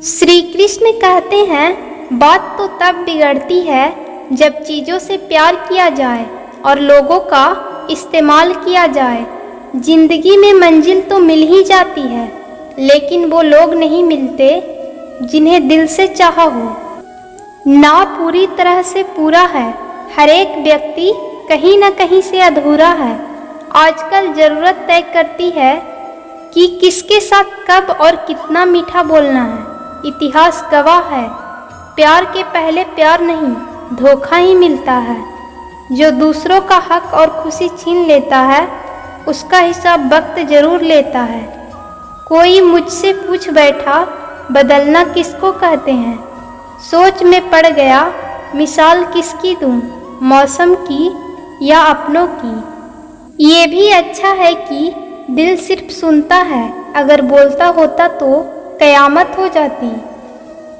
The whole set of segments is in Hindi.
श्री कृष्ण कहते हैं, बात तो तब बिगड़ती है जब चीज़ों से प्यार किया जाए और लोगों का इस्तेमाल किया जाए। जिंदगी में मंजिल तो मिल ही जाती है, लेकिन वो लोग नहीं मिलते जिन्हें दिल से चाहा हो। ना पूरी तरह से पूरा है, हर एक व्यक्ति कहीं ना कहीं से अधूरा है। आजकल ज़रूरत तय करती है कि किसके साथ कब और कितना मीठा बोलना है। इतिहास गवाह है, प्यार के पहले प्यार नहीं, धोखा ही मिलता है। जो दूसरों का हक और खुशी छीन लेता है, उसका हिसाब वक्त जरूर लेता है। कोई मुझसे पूछ बैठा, बदलना किसको कहते हैं? सोच में पड़ गया, मिसाल किसकी दूं, मौसम की या अपनों की। ये भी अच्छा है कि दिल सिर्फ सुनता है, अगर बोलता होता तो कयामत हो जाती।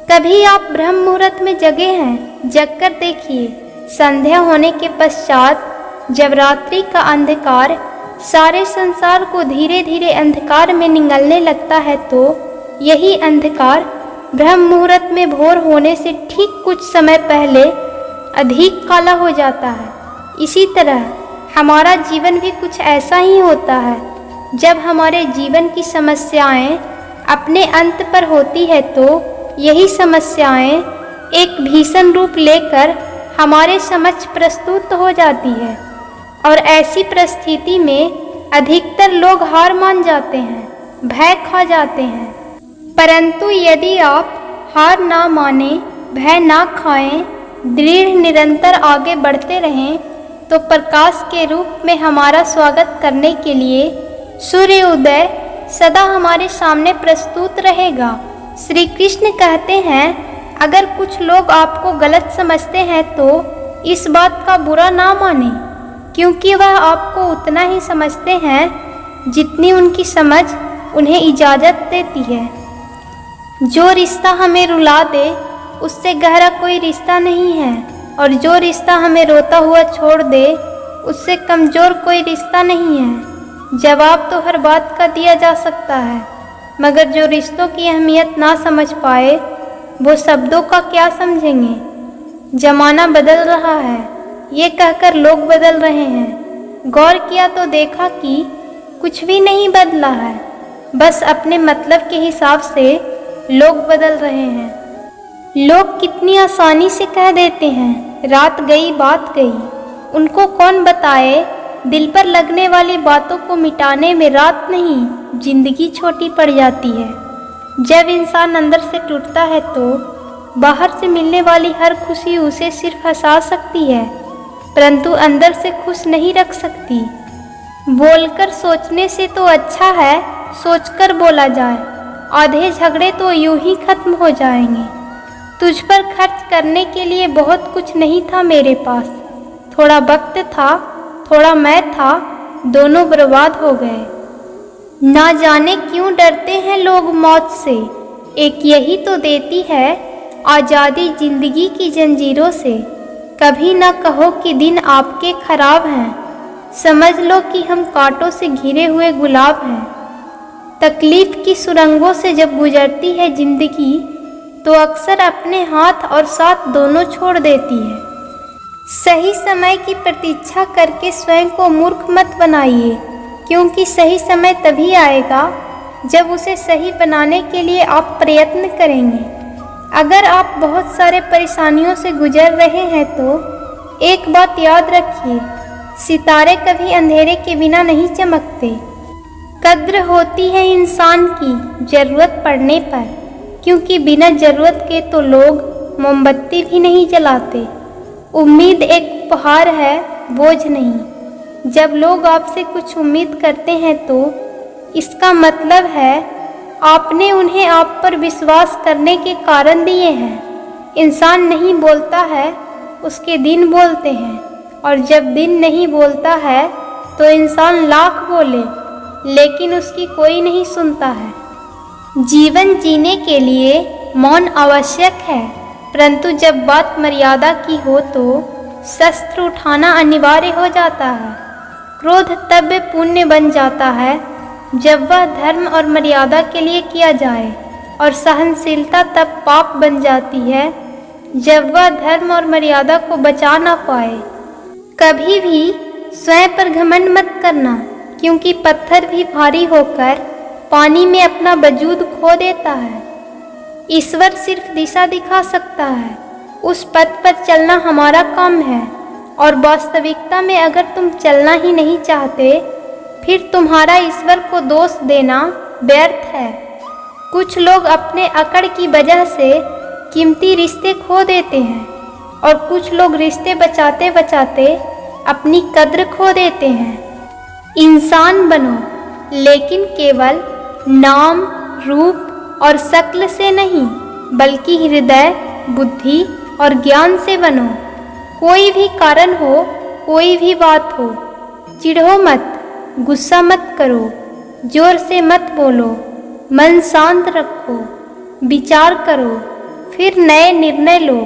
कभी आप ब्रह्म मुहूर्त में जगे हैं? जगकर देखिए, संध्या होने के पश्चात जब रात्रि का अंधकार सारे संसार को धीरे धीरे अंधकार में निगलने लगता है, तो यही अंधकार ब्रह्म मुहूर्त में भोर होने से ठीक कुछ समय पहले अधिक काला हो जाता है। इसी तरह हमारा जीवन भी कुछ ऐसा ही होता है। जब हमारे जीवन की समस्याएं अपने अंत पर होती है, तो यही समस्याएं एक भीषण रूप लेकर हमारे समक्ष प्रस्तुत हो जाती है और ऐसी परिस्थिति में अधिकतर लोग हार मान जाते हैं, भय खा जाते हैं। परंतु यदि आप हार ना माने, भय ना खाएं, दृढ़ निरंतर आगे बढ़ते रहें, तो प्रकाश के रूप में हमारा स्वागत करने के लिए सूर्य उदय सदा हमारे सामने प्रस्तुत रहेगा। श्री कृष्ण कहते हैं, अगर कुछ लोग आपको गलत समझते हैं तो इस बात का बुरा ना माने, क्योंकि वह आपको उतना ही समझते हैं जितनी उनकी समझ उन्हें इजाज़त देती है। जो रिश्ता हमें रुला दे, उससे गहरा कोई रिश्ता नहीं है, और जो रिश्ता हमें रोता हुआ छोड़ दे, उससे कमज़ोर कोई रिश्ता नहीं है। जवाब तो हर बात का दिया जा सकता है, मगर जो रिश्तों की अहमियत ना समझ पाए, वो शब्दों का क्या समझेंगे। ज़माना बदल रहा है, ये कहकर लोग बदल रहे हैं। गौर किया तो देखा कि कुछ भी नहीं बदला है, बस अपने मतलब के हिसाब से लोग बदल रहे हैं। लोग कितनी आसानी से कह देते हैं, रात गई बात गई। उनको कौन बताए, दिल पर लगने वाली बातों को मिटाने में रात नहीं, जिंदगी छोटी पड़ जाती है। जब इंसान अंदर से टूटता है, तो बाहर से मिलने वाली हर खुशी उसे सिर्फ हंसा सकती है, परंतु अंदर से खुश नहीं रख सकती। बोलकर सोचने से तो अच्छा है सोचकर बोला जाए। आधे झगड़े तो यूं ही खत्म हो जाएंगे। तुझ पर खर्च करने के लिए बहुत कुछ नहीं था मेरे पास, थोड़ा वक्त था, थोड़ा मैं था, दोनों बर्बाद हो गए। ना जाने क्यों डरते हैं लोग मौत से, एक यही तो देती है आज़ादी जिंदगी की जंजीरों से। कभी ना कहो कि दिन आपके खराब हैं, समझ लो कि हम कांटों से घिरे हुए गुलाब हैं। तकलीफ की सुरंगों से जब गुजरती है जिंदगी, तो अक्सर अपने हाथ और साथ दोनों छोड़ देती है। सही समय की प्रतीक्षा करके स्वयं को मूर्ख मत बनाइए, क्योंकि सही समय तभी आएगा जब उसे सही बनाने के लिए आप प्रयत्न करेंगे। अगर आप बहुत सारे परेशानियों से गुजर रहे हैं, तो एक बात याद रखिए, सितारे कभी अंधेरे के बिना नहीं चमकते। कद्र होती है इंसान की ज़रूरत पड़ने पर, क्योंकि बिना ज़रूरत के तो लोग मोमबत्ती भी नहीं जलाते। उम्मीद एक उपहार है, बोझ नहीं। जब लोग आपसे कुछ उम्मीद करते हैं, तो इसका मतलब है आपने उन्हें आप पर विश्वास करने के कारण दिए हैं। इंसान नहीं बोलता है, उसके दिन बोलते हैं, और जब दिन नहीं बोलता है तो इंसान लाख बोले, लेकिन उसकी कोई नहीं सुनता है। जीवन जीने के लिए मौन आवश्यक है, परंतु जब बात मर्यादा की हो तो शस्त्र उठाना अनिवार्य हो जाता है। क्रोध तब पुण्य बन जाता है जब वह धर्म और मर्यादा के लिए किया जाए। और सहनशीलता तब पाप बन जाती है जब वह धर्म और मर्यादा को बचा ना पाए। कभी भी स्वयं पर घमंड मत करना, क्योंकि पत्थर भी भारी होकर पानी में अपना वजूद खो देता है। ईश्वर सिर्फ दिशा दिखा सकता है, उस पथ पर चलना हमारा काम है। और वास्तविकता में अगर तुम चलना ही नहीं चाहते, फिर तुम्हारा ईश्वर को दोष देना व्यर्थ है। कुछ लोग अपने अकड़ की वजह से कीमती रिश्ते खो देते हैं, और कुछ लोग रिश्ते बचाते बचाते अपनी कद्र खो देते हैं। इंसान बनो, लेकिन केवल नाम, रूप और शक्ल से नहीं, बल्कि हृदय, बुद्धि और ज्ञान से बनो। कोई भी कारण हो, कोई भी बात हो, चिढ़ो मत, गुस्सा मत करो, जोर से मत बोलो, मन शांत रखो, विचार करो, फिर नए निर्णय लो।